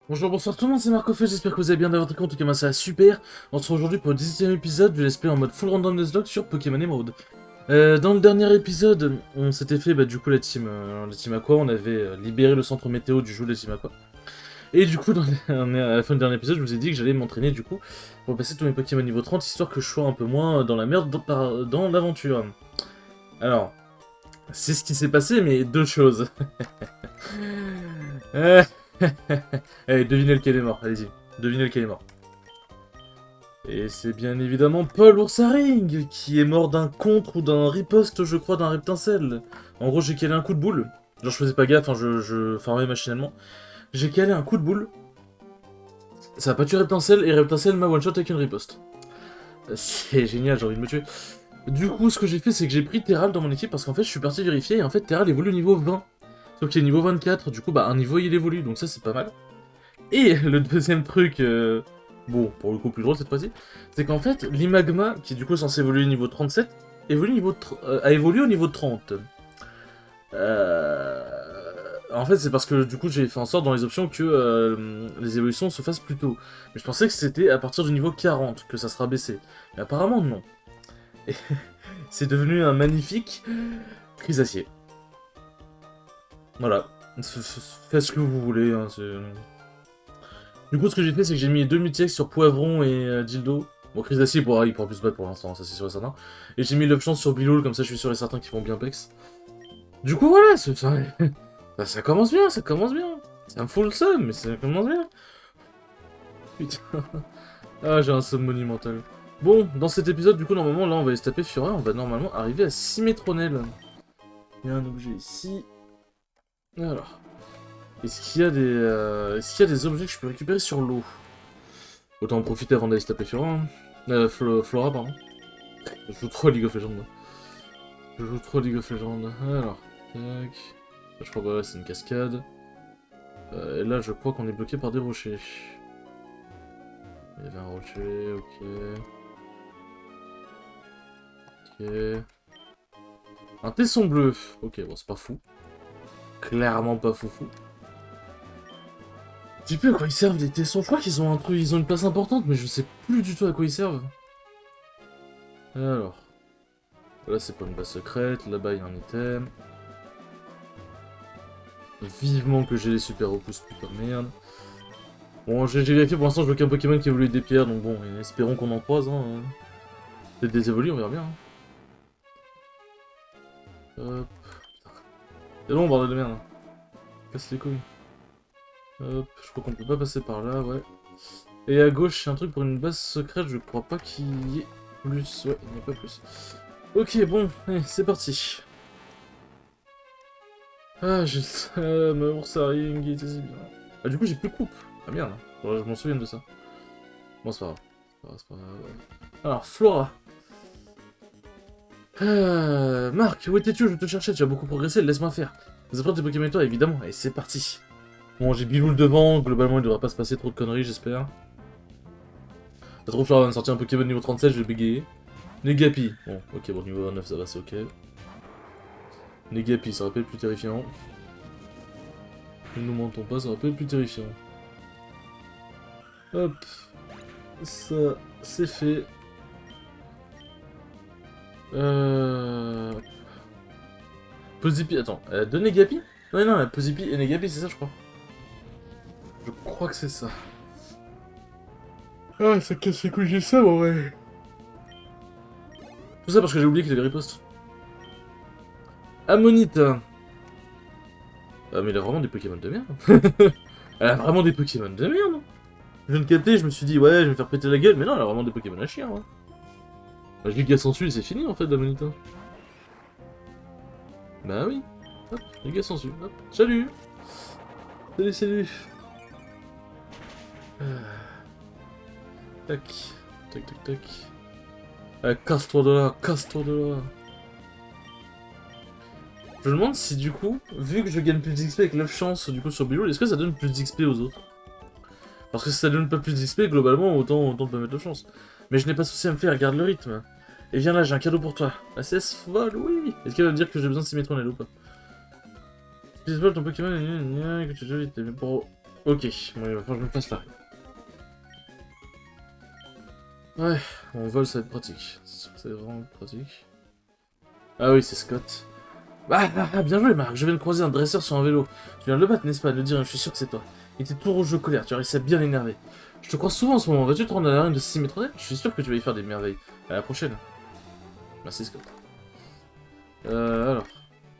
Bonjour, bonsoir tout le monde, c'est Marco Feu, j'espère que vous allez bien d'avoir compte, en tout cas moi ça va super. On se retrouve aujourd'hui pour le 18ème épisode du let's play en mode full random Nuzlocke sur Pokémon Emerald. Dans le dernier épisode, on s'était fait du coup la team Aqua, on avait libéré le centre météo du jeu de la team Aqua. Et du coup, à la fin du dernier épisode, je vous ai dit que j'allais m'entraîner du coup pour passer tous mes Pokémon niveau 30, histoire que je sois un peu moins dans la merde dans l'aventure. Alors, c'est ce qui s'est passé, mais deux choses. Allez, devinez lequel est mort, allez-y. Devinez lequel est mort. Et c'est bien évidemment Paul Oursaring, qui est mort d'un contre ou d'un riposte, je crois, d'un reptincelle. En gros, j'ai calé un coup de boule. Genre, je faisais pas gaffe, hein, je farmais machinalement. J'ai calé un coup de boule. Ça a pas tué Reptincelle, et Reptincelle m'a one-shot avec une riposte. C'est génial, j'ai envie de me tuer. Du coup, ce que j'ai fait, c'est que j'ai pris Terral dans mon équipe, parce qu'en fait, je suis parti vérifier, et en fait, Terral évolue au niveau 20. Sauf qu'il est niveau 24, du coup, bah, un niveau, il évolue, donc ça, c'est pas mal. Et le deuxième truc, bon, pour le coup plus drôle cette fois-ci, c'est qu'en fait, l'Imagma, qui du coup est censé évoluer au niveau 37, a évolué au niveau 30. En fait, c'est parce que du coup j'ai fait en sorte dans les options que les évolutions se fassent plus tôt. Mais je pensais que c'était à partir du niveau 40 que ça sera baissé. Mais apparemment non. Et c'est devenu un magnifique Trisacier. Voilà. Faites ce que vous voulez, hein, Du coup, ce que j'ai fait, c'est que j'ai mis 2 Mutex sur Poivron et Dildo. Bon, Chrysacier, il pourra plus se battre pour l'instant, ça c'est sûr et certain. Et j'ai mis l'option sur Biloul, comme ça je suis sûr et certain qu'ils vont bien pex. Du coup, voilà, ça commence bien, ça commence bien. Ça me fout le seum, mais ça commence bien. Putain. Ah, j'ai un seum monumental. Bon, dans cet épisode, du coup, normalement, là, on va aller se taper Fureur, on va normalement arriver à Symmetronel. Il y a un objet ici. Alors. Est-ce qu'il y a des objets que je peux récupérer sur l'eau? Autant en profiter avant d'aller se taper Fureur. Hein. Flora, pardon. Je joue trop à League of Legends, moi. Je joue trop à League of Legends. Alors, tac. Je crois que c'est une cascade. Et là, je crois qu'on est bloqué par des rochers. Il y avait un rocher, ok. Ok. Un tesson bleu. Ok, bon, c'est pas fou. Clairement pas foufou. Tu peux à quoi ils servent les tessons? Je crois qu'ils ont un truc, ils ont une place importante, mais je sais plus du tout à quoi ils servent. Alors. Là, c'est pas une base secrète. Là-bas, il y a un item. Vivement que j'ai les super repousse, putain de merde. Bon, j'ai vérifié pour l'instant, je vois qu'un Pokémon qui évolue des pierres, donc bon, espérons qu'on en croise. Hein. Peut-être des évolues, on verra bien. Hein. Hop. C'est long, bordel de merde. Hein. Casse les couilles. Hop, je crois qu'on peut pas passer par là, ouais. Et à gauche, c'est un truc pour une base secrète, je crois pas qu'il y ait plus. Ouais, il n'y a pas plus. Ok, bon, allez, c'est parti. Ah, j'ai ça, ma Oursaring, il était si bien. Ah, du coup, j'ai plus de coupe. Ah merde, faudrait que je m'en souvienne de ça. Bon, c'est pas grave. C'est pas grave. Alors, Flora. Marc, où étais-tu? Je te cherchais, tu as beaucoup progressé, laisse-moi faire. Vous apprends tes Pokémon toi, évidemment, et c'est parti. Bon, j'ai Biloul devant, globalement il devrait pas se passer trop de conneries, j'espère. Ça trouve, Flora va me sortir un Pokémon niveau 37, je vais bégayer. Negapi. Bon, ok, bon, niveau 29, ça va, c'est ok. Negapi, ça rappelle plus terrifiant. Ne nous mentons pas, ça rappelle plus terrifiant. Hop. Ça, c'est fait. Pozipi, attends, deux Negapi? Ouais, non, Pozipi et Negapi, c'est ça, je crois. Je crois que c'est ça. Ah, ça casse les couilles, j'ai ça, en vrai. Tout ça parce que j'ai oublié qu'il avait riposte. Ammonite. Ah, mais il a vraiment des Pokémon de merde. Elle a vraiment des Pokémon de merde. Je viens de capter, je me suis dit, ouais, je vais me faire péter la gueule, mais non, elle a vraiment des Pokémon à chier, hein. Bah, Giga Sensu, c'est fini, en fait, d'Ammonite. Bah oui. Hop, Giga Sensu, hop. Salut. Salut, salut. Tac. Tac, tac, tac. Casse-toi de là, casse-toi de là. Je me demande si du coup, vu que je gagne plus d'XP avec 9 chances du coup sur Bilou, est-ce que ça donne plus d'XP aux autres? Parce que si ça donne pas plus d'XP, globalement, autant pas mettre de chance. Mais je n'ai pas souci à me faire, regarde le rythme. Et viens là, j'ai un cadeau pour toi. La CS folle, oui. Est-ce qu'elle va me dire que j'ai besoin de Symmetronel ou pas? Baseball, ton Pokémon, que tu joues vite, mais pour... Ok, bon, il va falloir que je me place là. Ouais, on vole, ça va être pratique. C'est vraiment pratique. Ah oui, c'est Scott. Bien joué, Marc. Je viens de croiser un dresseur sur un vélo. Tu viens de le battre, n'est-ce pas? De le dire, je suis sûr que c'est toi. Il était tout rouge de colère, tu as réussi à bien l'énerver. Je te crois souvent en ce moment. Vas-tu te rendre à l'arène de 6 mètres? Je suis sûr que tu vas y faire des merveilles. À la prochaine. Merci, Scott. Alors.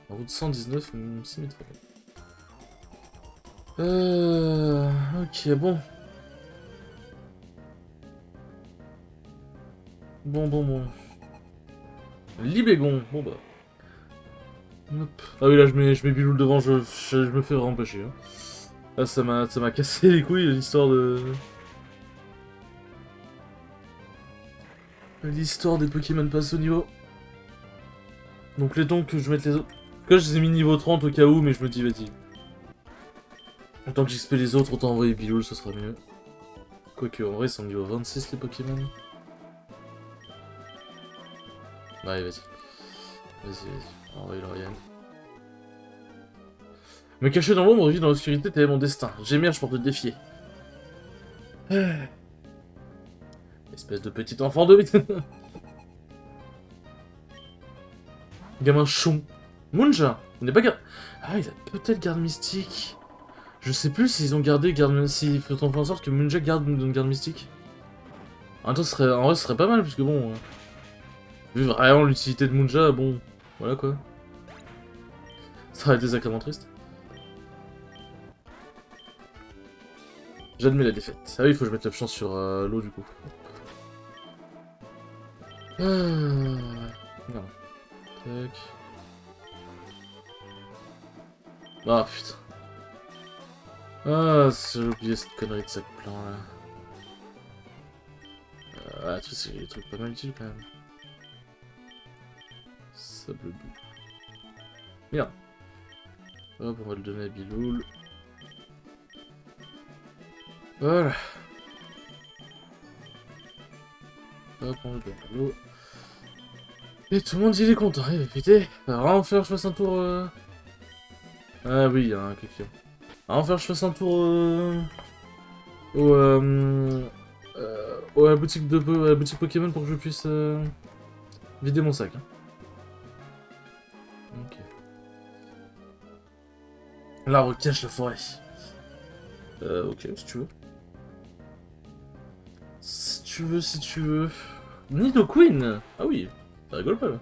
En route 119, 6 mètres. Ok, bon. Bon. Libégon. Bon bah. Hop. Ah oui, là, je mets Biloul devant, je me fais vraiment pas chier. Hein. Là, ça m'a cassé les couilles, l'histoire de... L'histoire des Pokémon passe au niveau. Donc les temps que je mette les autres... En tout cas, je les ai mis niveau 30 au cas où, mais je me dis, vas-y. Autant que j'XP les autres, autant envoyer Biloul, ce sera mieux. Quoique, en vrai, ils sont niveau 26, les Pokémon. Allez, vas-y. Vas-y. Envoyer l'Oriane. Me cacher dans l'ombre, vivre dans l'obscurité, tel est mon destin. J'émerge pour te défier. Espèce de petit enfant de... Gamin chon. Munja, il n'est pas garde... Ah, il a peut-être garde mystique. Je sais plus s'ils ont gardé garde... S'ils font en sorte que Munja garde une garde mystique. En même temps, en vrai, ce serait pas mal, puisque bon... Vu vraiment l'utilité de Munja, bon... Voilà, quoi. Ça aurait été sacrément triste. J'admets la défaite. Ah oui, il faut que je mette la chance sur l'eau, du coup. Non. Tac. Ah, putain. Ah, j'ai oublié cette connerie de sac plein, là. Ah, tu sais, c'est des trucs pas mal utiles, quand même. Sable doux. Merde. Hop, on va le donner à Biloul. Voilà. Hop, on le donne à l'eau. Et tout le monde il est content. Eh putain, va vraiment falloir que je fasse un tour... Ah oui, il y a un quelqu'un. Va vraiment falloir que je fasse un tour... à la boutique à la boutique Pokémon pour que je puisse vider mon sac. Hein. Ok. L'arbre cache la forêt. Ok, si tu veux. Si tu veux. Nidoqueen. Ah oui, ça rigole pas là.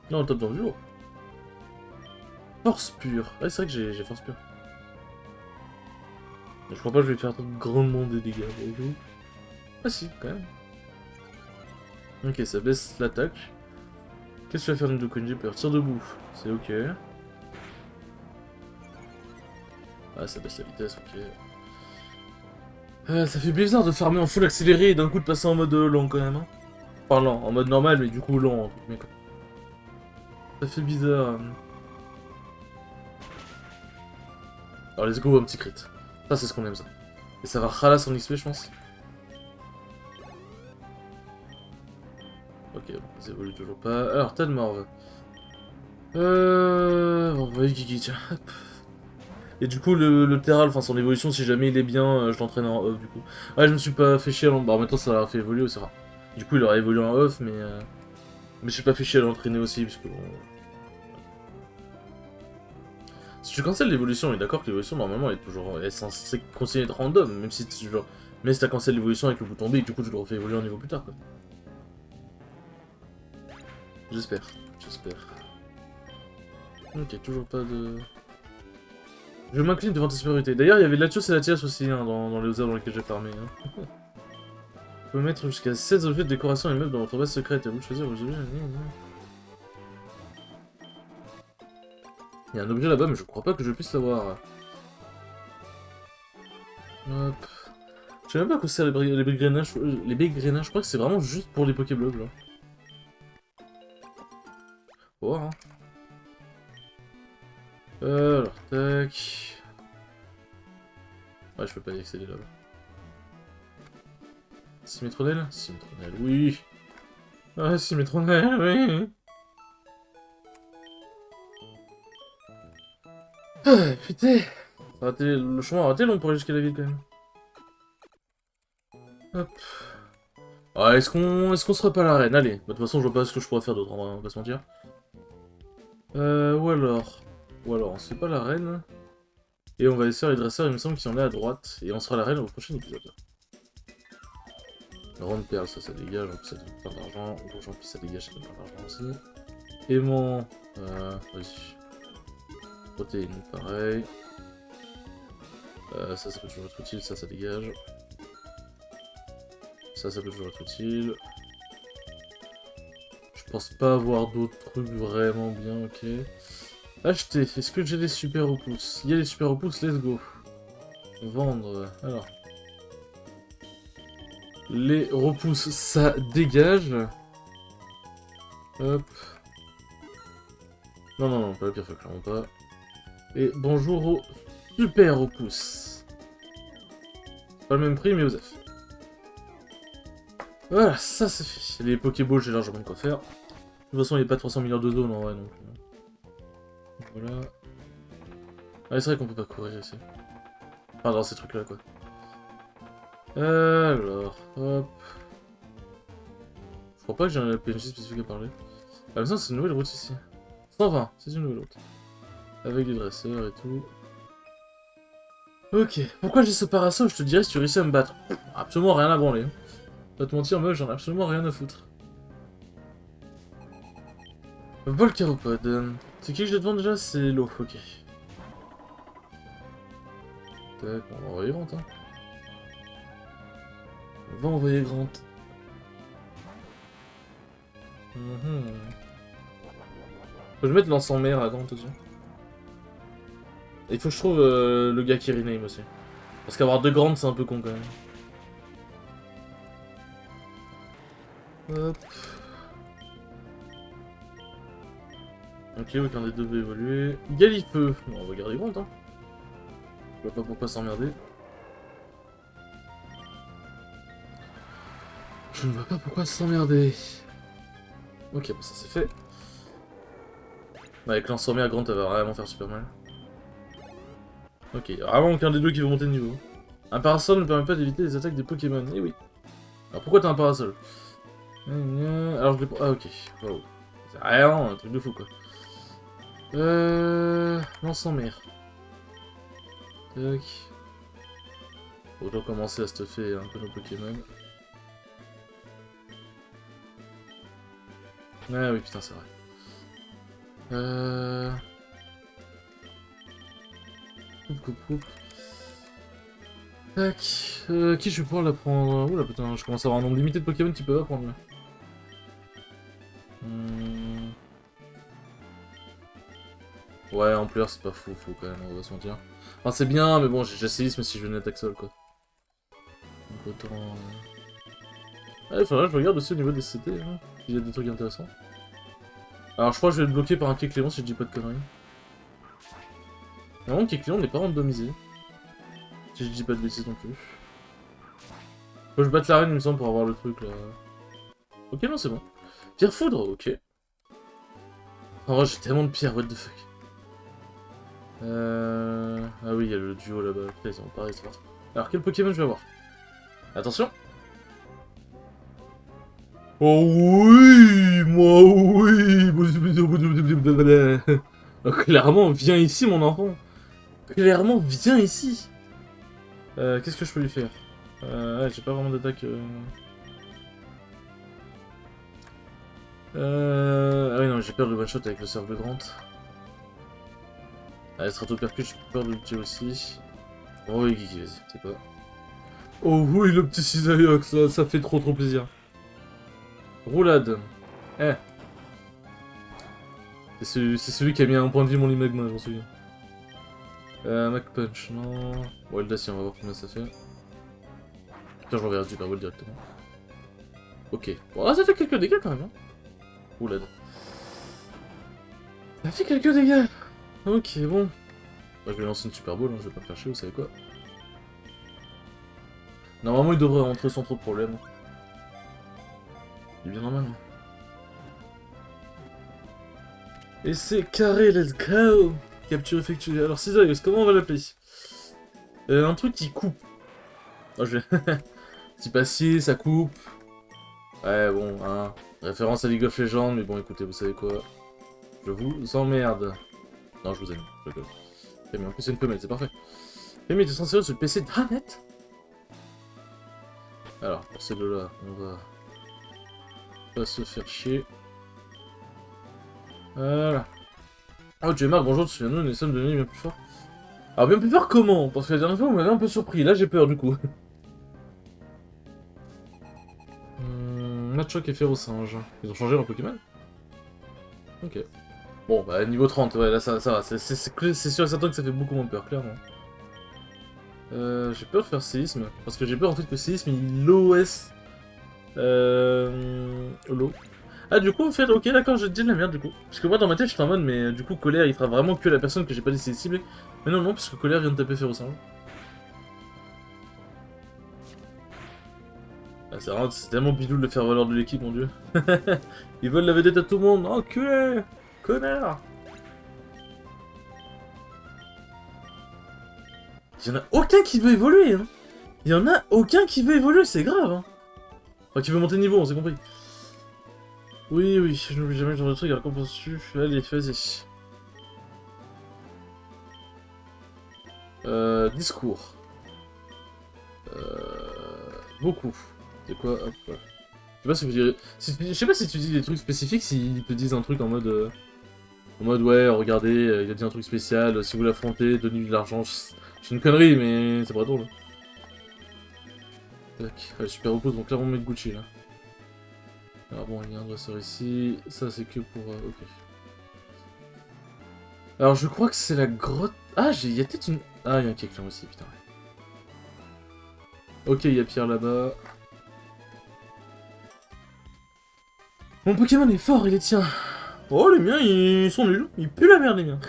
Non, on tape dans le jour. Force pure. Ah, c'est vrai que j'ai force pure. Je crois pas que je vais faire grandement de dégâts. Ah si, quand même. Ok, ça baisse l'attaque. Qu'est-ce que tu vas faire Nidoqueen? J'ai peur. Tire debout. C'est ok. Ah, ça baisse la vitesse, ok. Ça fait bizarre de farmer en full accéléré et d'un coup de passer en mode lent quand même. Hein. Enfin lent, en mode normal mais du coup lent. En tout, ça fait bizarre. Alors let's go, un petit crit. Ça c'est ce qu'on aime ça. Et ça va ralasse en XP je pense. Ok, bon, ça évolue toujours pas. Alors, t'as de morve. Bon, bah, Gigi, tiens. Hop. Et du coup, le Terral, enfin son évolution, si jamais il est bien, je l'entraîne en off du coup. Ouais, je me suis pas fait chier à l'entraîner. Bah, en même temps, ça l'a fait évoluer aussi. Enfin, du coup, il aurait évolué en off, mais je suis pas fait chier à l'entraîner aussi, parce que bon. Si tu cancelles l'évolution, on est d'accord que l'évolution, normalement, est toujours. Elle est censée continuer d'être random, même si tu genre. Mais si t'as cancellé l'évolution avec le bouton B, et du coup, tu le refais évoluer en niveau plus tard, quoi. J'espère. Ok, toujours pas de... Je m'incline devant tes supériorités. D'ailleurs, il y avait Latios et Latias aussi hein, dans les hauts dans lesquels j'ai farmé. Hein. Vous pouvez mettre jusqu'à 16 objets de décoration et meubles dans votre base secrète. À vous de choisir vos objets. Il y a un objet là-bas, mais je crois pas que je puisse l'avoir. Hop. Je sais même pas à quoi sert les bégrenages. Les bégrenages, je crois que c'est vraiment juste pour les Pokéblogs là. Faut voir, hein. Alors, tac. Ouais, je peux pas y accéder là-bas. Symmetronel? Symmetronel, oui. Ah, Symmetronel, oui. Ah, putain. Le chemin a été long pour aller jusqu'à la ville quand même. Hop. Ah, est-ce qu'on serait pas la reine? Allez, bah, de toute façon, je vois pas ce que je pourrais faire d'autre, on va pas se mentir. Ou alors... on se fait pas la reine. Et on va essayer les dresseurs, il me semble qu'ils sont là à droite. Et on sera la reine au prochain épisode. Grande perle, ça dégage, donc ça donne plein d'argent. L'argent, puis ça dégage, ça donne plein d'argent aussi. Aimant, vas-y. Protéines, pareil. Ça peut toujours être utile, ça dégage. Ça peut toujours être utile. Je pense pas avoir d'autres trucs vraiment bien, ok. Acheter, est-ce que j'ai des super repousses? Il y a des super repousses, let's go. Vendre, alors. Les repousses, ça dégage. Hop. Non, pas le pire, clairement pas. Et bonjour aux super repousses. Pas le même prix, mais Osef. Voilà, ça c'est fait. Les Pokéballs, j'ai largement de quoi faire. De toute façon, il n'y a pas 300 milliards de zones en vrai, donc... Voilà. Ah, c'est vrai qu'on peut pas courir ici. Enfin, dans ces trucs-là, quoi. Alors, hop. Je crois pas que j'ai un PNJ spécifique à parler. Ah, mais ça, c'est une nouvelle route ici. 120, c'est une nouvelle route. Avec des dresseurs et tout. Ok, pourquoi j'ai ce parasol? Je te dirais si tu réussis à me battre. Absolument rien à branler. Pas te mentir, meuf, j'en ai absolument rien à foutre. Volcaropode. C'est qui que je vais te vendre déjà? C'est l'eau, ok. Tac, on va envoyer Grant, hein. On va envoyer Grant. Faut que je mette l'encens-mer à Grant aussi. Et il faut que je trouve le gars qui rename aussi. Parce qu'avoir deux Grant, c'est un peu con quand même. Hop. Ok, aucun des deux va évoluer. Galipeux. Bon, on va garder Grant, hein. Je vois pas pourquoi s'emmerder. Je ne vois pas pourquoi s'emmerder. Ok, bon, ça c'est fait. Avec l'encens-mer, Grant, elle va vraiment faire super mal. Ok, vraiment aucun des deux qui veut monter de niveau. Un parasol ne permet pas d'éviter les attaques des Pokémon. Eh oui. Alors pourquoi t'as un parasol? Alors je l'ai pas... Ah ok. Wow. C'est rien, un truc de fou quoi. L'encens-mer. Tac. Autant commencer à stuffer un peu nos Pokémon. Ah oui, putain, c'est vrai. Coupe. Tac. Qui je vais pouvoir la prendre? Oula putain, je commence à avoir un nombre limité de Pokémon qui peuvent apprendre. Ouais, en plus c'est pas fou quand même, on va se mentir. Enfin c'est bien, mais bon, j'ai séisme si je venais attaque sol quoi. Donc autant... il faudrait que je regarde aussi au niveau des CT, hein, s'il y a des trucs intéressants. Alors je crois que je vais être bloqué par un Kecleon si je dis pas de conneries. Normalement, Kecleon n'est pas randomisé. Si je dis pas de bêtises non plus. Faut que je batte l'arène, il me semble, pour avoir le truc là. Ok, non, c'est bon. Pierre foudre, ok. En vrai, j'ai tellement de pierres, what the fuck. Ah oui, il y a le duo là-bas. Putain, ils sont pareil, c'est parti. Alors, quel Pokémon je vais avoir? Attention. Oh oui, moi oui. Clairement, viens ici, mon enfant. Clairement, viens ici. Qu'est-ce que je peux lui faire? Ouais, j'ai pas vraiment d'attaque. Ah oui, non, j'ai peur de one-shot avec le surf de Grant. Allez, Stratopercute, j'ai peur de le tuer aussi. Oh oui, Guigui, vas-y, c'est pas. Oh oui, le petit Cisaillux, ça fait trop plaisir. Roulade. Eh. C'est celui qui a mis un point de vie mon Limagma, j'en souviens. Mac Punch, non. Bon, Eldacian, on va voir combien ça fait. Putain, je reverrai du Super Ball directement. Ok. Bon, ça fait quelques dégâts quand même. Hein. Roulade. Ça fait quelques dégâts. Ok, bon. Bah, je vais lancer une Super Ball, hein, je vais pas me faire chier, vous savez quoi. Normalement, il devrait rentrer sans trop de problème. C'est bien normal. Hein. Et c'est carré, let's go. Capture effectuée. Alors, Cisaillux, comment on va l'appeler? Un truc qui coupe. Oh, je vais... Petit passier, ça coupe. Ouais, bon, hein. Référence à League of Legends, mais bon, écoutez, vous savez quoi. Je vous emmerde. Non, je vous aime, je rigole. Mais en plus, c'est une femelle, c'est parfait. Mais t'es censé sur le PC d'Annette. Alors, pour celle-là, on va pas se faire chier. Voilà. Oh, J-Mark, bonjour, souviens-nous, nous sommes devenus bien plus forts. Alors, bien plus fort comment? Parce que la dernière fois, vous m'avez un peu surpris. Là, j'ai peur, du coup. Machoc et Férocinge. Ils ont changé leur Pokémon? Ok. Bon, bah, niveau 30, ouais, là, ça va. C'est sûr et certain que ça fait beaucoup moins peur, clairement. J'ai peur de faire séisme. Parce que j'ai peur, en fait, que séisme, il OS... L'eau. Ah, du coup, en fait, ok, d'accord, j'ai dit de la merde, du coup. Parce que moi, dans ma tête, j'étais en mode, mais du coup, colère, il fera vraiment que la personne que j'ai pas décidé de cibler. Mais non, non, parce que colère vient de taper Férocinge. Ah, c'est tellement bidou de le faire valoir de l'équipe, mon dieu. Ils veulent la vedette à tout le monde. Enculé! Connard! Il y en a aucun qui veut évoluer, hein. Il y en a aucun qui veut évoluer, c'est grave, hein. Enfin, qui veut monter de niveau, on s'est compris. Oui, oui, je n'oublie jamais le genre de truc, alors qu'en penses-tu? Allez, vas-y. Discours. Beaucoup. C'est quoi? Hop, voilà. Je sais pas si vous direz... je sais pas si tu dis des trucs spécifiques, s'ils te disent un truc en mode... En mode, ouais, regardez, il a dit un truc spécial, si vous l'affrontez, donnez-lui de l'argent. C'est une connerie, mais c'est pas drôle. Tac, ouais, super repose, donc là on met Gucci là. Alors bon, il y a un dresseur ici, ça c'est que pour... ok. Alors je crois que c'est la grotte... Ah, il y a peut-être une... Ah, il y a un cake là aussi, putain. Ok, il y a Pierre là-bas. Mon Pokémon est fort, il est tien. Oh, les miens, ils sont nuls. Ils puent la merde, les miens.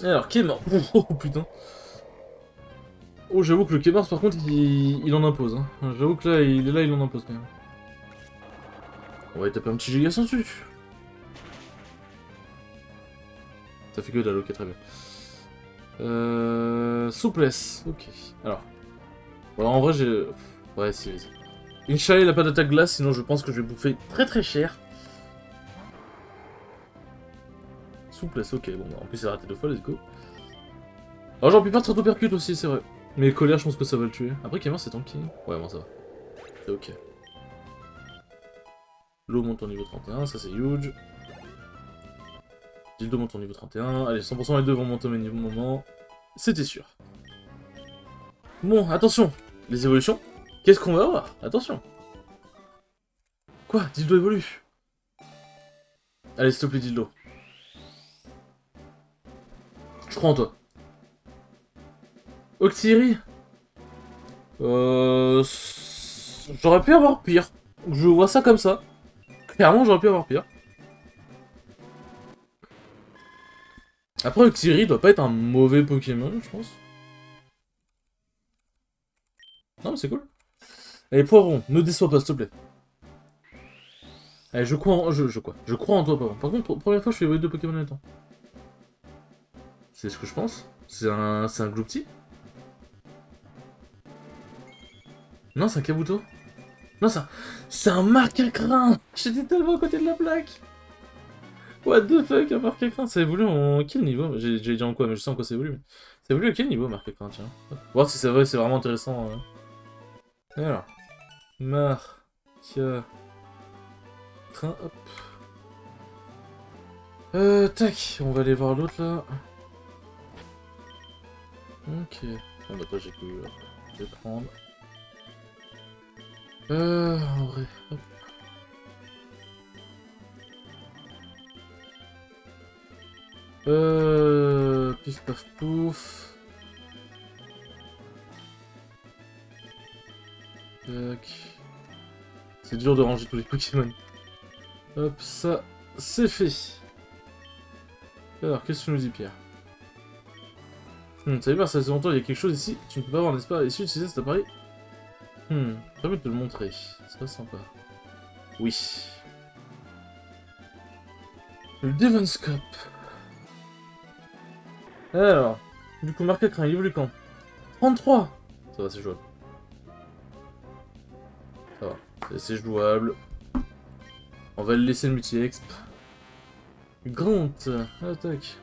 Alors, Kémors. Oh, putain. Oh, j'avoue que le Kémors, par contre, il en impose. Hein. J'avoue que là, il en impose quand même. On va y taper un petit giga sans dessus. Ça fait que dalle, ok, très bien. Souplesse, ok. Alors. Bon, en vrai, j'ai... Ouais, si, vas-y. Inch'Allah, il a pas d'attaque glace, sinon je pense que je vais bouffer très très cher. Souplesse, ok, bon, en plus c'est raté 2 fois, let's go. Alors j'en puis pas trop percute aussi, c'est vrai. Mais colère, je pense que ça va le tuer. Après, Kémor, c'est tanky. Ouais, bon, ça va. C'est ok. L'eau monte au niveau 31, ça c'est huge. Dildo monte au niveau 31. Allez, 100% les deux vont monter au même moment. C'était sûr. Bon, attention. Les évolutions. Qu'est-ce qu'on va avoir? Attention. Quoi? Dildo évolue. Allez, s'il te plaît, Dildo. Je crois en toi. Octiri. J'aurais pu avoir pire. Je vois ça comme ça. Clairement, j'aurais pu avoir pire. Après, Octiri doit pas être un mauvais Pokémon, je pense. Non, mais c'est cool. Allez, Poiron, ne déçois pas, s'il te plaît. Allez, je crois en... Je crois en toi, Poiron. Par contre, première fois, je fais évoluer 2 Pokémon en même temps. C'est ce que je pense. C'est un Gloupti. Non, c'est un Kabuto. Non, c'est un Marc-à-Crin. J'étais tellement à côté de la plaque. What the fuck, un Marc-à-Crin. Ça évolue en quel niveau? J'ai dit en quoi, mais je sais en quoi ça évolue. Ça évolue à quel niveau, Marc-à-Crin, tiens. Voir si c'est vrai, c'est vraiment intéressant. Alors. Marc-à-Crin, hop. Tac, on va aller voir l'autre là. Ok. Bon bah toi j'ai pu... je vais prendre. En vrai, hop. Pif paf pouf. Tac. C'est dur de ranger tous les Pokémon. Hop, ça, c'est fait. Alors, qu'est-ce que tu nous dis, Pierre? Salut, Pierre, ça fait longtemps, il y a quelque chose ici. Tu ne peux pas voir, n'est-ce pas? Ici, utiliser cet appareil. Permet de te le montrer. C'est pas sympa. Oui. Le Devonscope. Alors, Du coup, marque à crin, il évolue quand? 33. Ça va, c'est jouable. Ça va, c'est jouable. On va le laisser le multi-exp. Grant, attaque.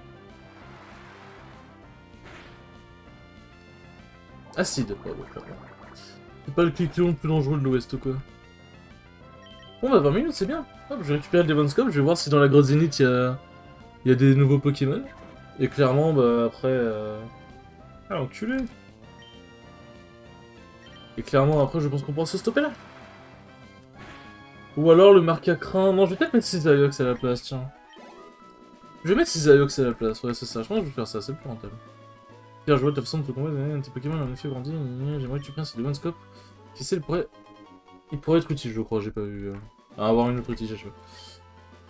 Acide, oh, bon, c'est pas le Kecleon le plus dangereux de l'Ouest ou quoi. Bon bah 20 minutes c'est bien. Hop, je récupère le Devon Scope, je vais voir si dans la grotte Zénith il y a des nouveaux Pokémon. Et clairement bah après... Ah enculé. Et clairement après je pense qu'on pourra se stopper là. Ou alors le Marcacrin... Non je vais peut-être mettre Cisaiox à la place, tiens. Je vais mettre Cisaiox à la place, ouais c'est ça, je pense que je vais faire ça, c'est le plus rentable. Pierre, je vois ta façon de te combattre, tes Pokémon en effet grandi, j'aimerais que tu prennes ce Devon Scope. Qui sait, il pourrait être utile je crois, j'ai pas vu... avoir une autre utilité, je sais pas.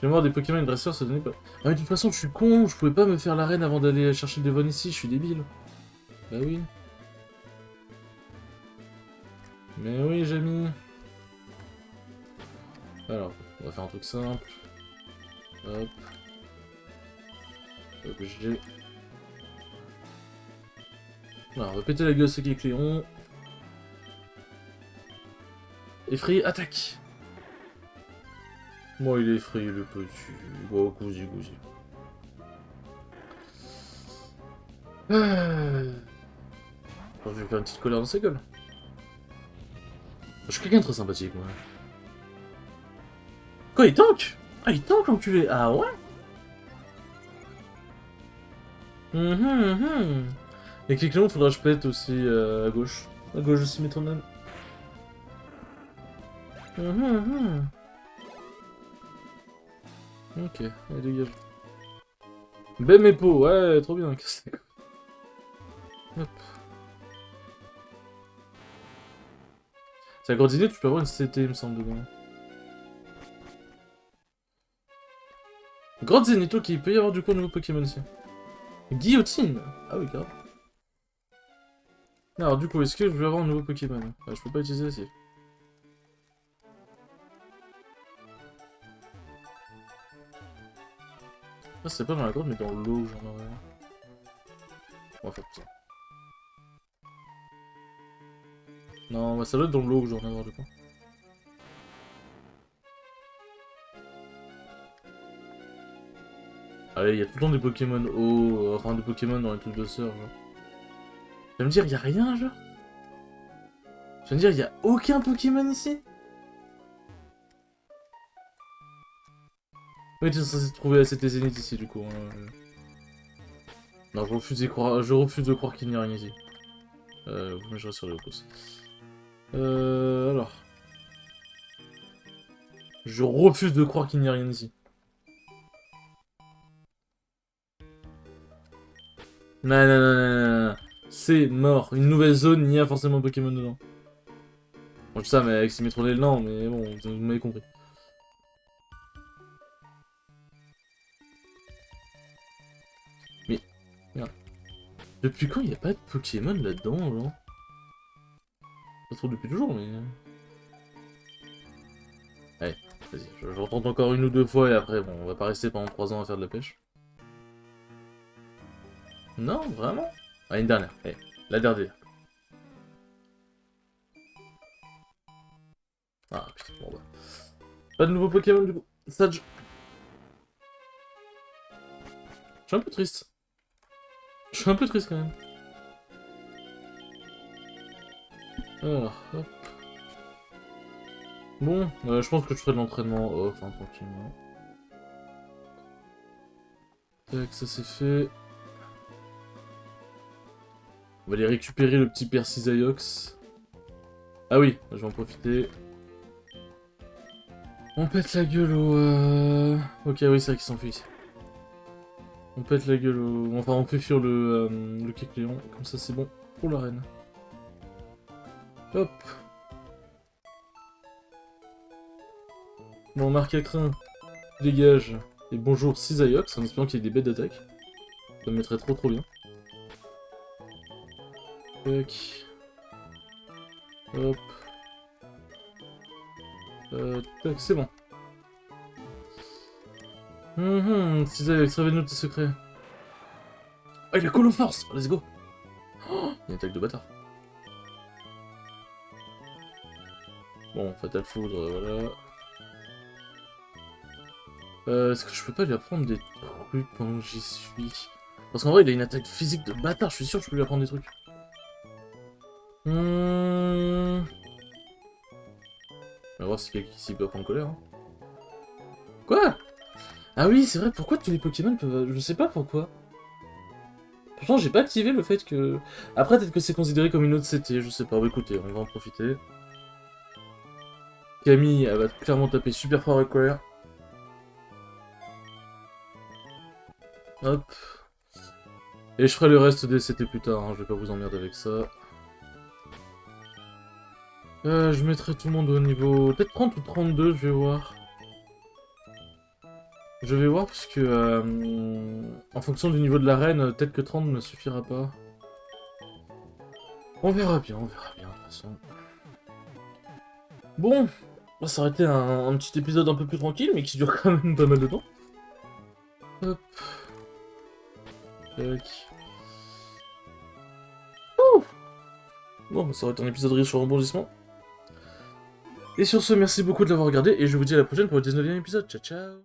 J'ai voir des Pokémon et dresseurs se donner pas. Ah mais de toute façon je suis con, je pouvais pas me faire l'arène avant d'aller chercher le Devon ici, je suis débile. Bah oui. Mais oui Jamie. Alors, on va faire un truc simple. Hop. Obligé. Voilà, on va péter la gueule à ce qui est Cléon. Effrayé, attaque. Moi il est effrayé le petit. Bon, gousi. Bon, je vais faire une petite colère dans sa gueule. Je suis quelqu'un de très sympathique, moi. Quoi, il tank? Ah, il tank, l'enculé. Ah ouais? Et Kecleon, faudra que je pète aussi à gauche. À gauche aussi, métronome. Ok, allez, dégage. Bem et Po, ouais, trop bien. Hop. C'est la grandinée, tu peux avoir une CT, il me semble, dedans. Grotte Zenith, ok, il peut y avoir du coup un nouveau Pokémon ici. Guillotine. Ah oui, grave. Alors du coup, est-ce que je vais avoir un nouveau Pokémon? Ah, je peux pas utiliser ici. Ah, c'est pas dans la grotte, mais dans l'eau, j'en aurais. On va faire ça. Non, bah, ça doit être dans l'eau que j'en ai avoir du coup. Allez, il y a tout le temps des Pokémon eau, enfin des Pokémon dans les trucs de sœur, genre. Tu vas me dire, il y a rien, genre? Tu vas me dire, il y a aucun Pokémon ici? Oui, tu es censé trouver la CT Zénith ici, du coup. Non, je refuse de croire qu'il n'y a rien ici. Mais je reste sur le pouce. Alors. Je refuse de croire qu'il n'y a rien ici. Non. C'est mort. Une nouvelle zone, il y a forcément Pokémon dedans. Bon, je sais ça, mais avec Symmetronnel, non, mais bon, vous m'avez compris. Mais, merde. Depuis quand il n'y a pas de Pokémon là-dedans, genre? Pas trop depuis toujours, mais... Allez, vas-y, je retente encore une ou deux fois et après, bon, on va pas rester pendant 3 ans à faire de la pêche. Non, vraiment? Ah, une dernière, allez, la dernière. Ah, putain, bon bah... Pas de nouveau Pokémon du coup. Sage. Je suis un peu triste. Je suis un peu triste quand même. Alors, hop. Bon, je pense que je ferai de l'entraînement off, hein, tranquillement. Tac, ça c'est fait. On va aller récupérer le petit Persisaiox. Ah oui, je vais en profiter. On pète la gueule au... Ok, oui, c'est vrai qu'il s'enfuit ici. On pète la gueule au... Enfin, on fait fuir le Kecleon, comme ça c'est bon pour l'arène. Hop. Bon, marque à crin, dégage. Et bonjour Cisaiox, en espérant qu'il y ait des bêtes d'attaque. Ça me mettrait trop bien. Tac. Hop. Tac, c'est bon. Cisaiox, révèle-nous tes secrets. Ah, il a Call of Force, let's go. Une attaque de bâtard. Bon, Fatal Foudre, voilà. Est-ce que je peux pas lui apprendre des trucs pendant que j'y suis? Parce qu'en vrai, il a une attaque physique de bâtard, je suis sûr que je peux lui apprendre des trucs. On va voir si quelqu'un ici peut apprendre colère. Hein. Quoi? Ah oui, c'est vrai, pourquoi tous les Pokémon peuvent... Je sais pas pourquoi. Pourtant, j'ai pas activé le fait que... Après, peut-être que c'est considéré comme une autre CT, je sais pas. Bah, écoutez, on va en profiter. Camille, elle va clairement taper super fort avec colère. Hop. Et je ferai le reste des CT plus tard, hein, je vais pas vous emmerder avec ça. Je mettrai tout le monde au niveau... Peut-être 30 ou 32, je vais voir. Je vais voir parce que... en fonction du niveau de l'arène, peut-être que 30 ne suffira pas. On verra bien, de toute façon. Bon, ça aurait été un petit épisode un peu plus tranquille, mais qui dure quand même pas mal de temps. Hop. Tac. Ouh. Bon, ça aurait été un épisode riche en rebondissements. Et sur ce, merci beaucoup de l'avoir regardé, et je vous dis à la prochaine pour le 19e épisode. Ciao, ciao.